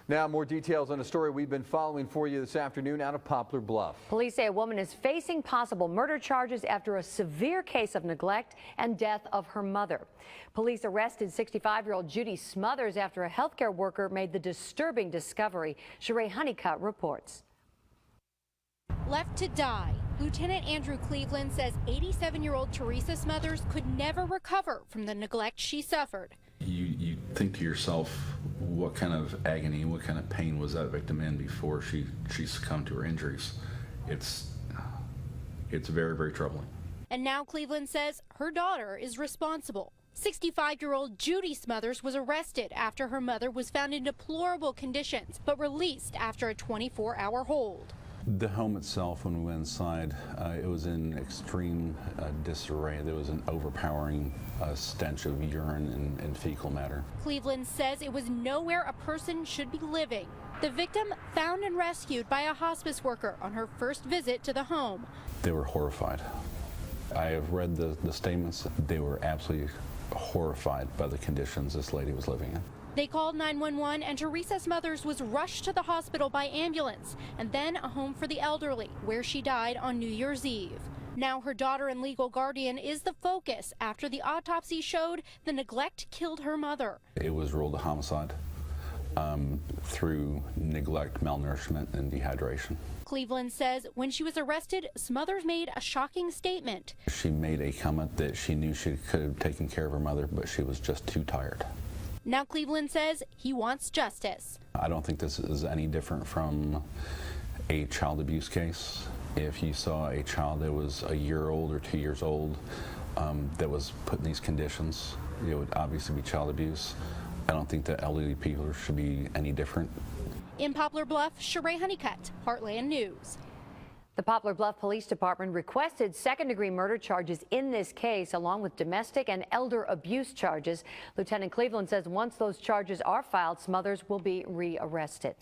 Now, more details on a story we've been following for you this afternoon out of Poplar Bluff. Police say a woman is facing possible murder charges after a severe case of neglect and death of her mother. Police arrested 65-year-old Judy Smothers after a healthcare worker made the disturbing discovery. Sheree Honeycutt reports. Left to die, Lieutenant Andrew Cleveland says 87-year-old Teresa Smothers could never recover from the neglect she suffered. You think to yourself, what kind of agony, what kind of pain was that victim in before she succumbed to her injuries? It's very, very troubling. And now Cleveland says her daughter is responsible. 65-year-old Judy Smothers was arrested after her mother was found in deplorable conditions, but released after a 24-hour hold. The home itself, when we went inside, it was in extreme disarray. There was an overpowering stench of urine and fecal matter. Cleveland says it was nowhere a person should be living. The victim found and rescued by a hospice worker on her first visit to the home. They were horrified. I have read the statements. They were absolutely horrified by the conditions this lady was living in. They called 911 and Teresa Smothers was rushed to the hospital by ambulance and then a home for the elderly where she died on New Year's Eve. Now her daughter and legal guardian is the focus after the autopsy showed the neglect killed her mother. It was ruled a homicide through neglect, malnourishment, and dehydration. Cleveland says when she was arrested, Smothers made a shocking statement. She made a comment that she knew she could have taken care of her mother, but she was just too tired. Now Cleveland says he wants justice. I don't think this is any different from a child abuse case. If you saw a child that was a year old or 2 years old that was put in these conditions, it would obviously be child abuse. I don't think that elderly people should be any different. In Poplar Bluff, Sheree Honeycutt, Heartland News. The Poplar Bluff Police Department requested second-degree murder charges in this case, along with domestic and elder abuse charges. Lieutenant Cleveland says once those charges are filed, Smothers will be rearrested.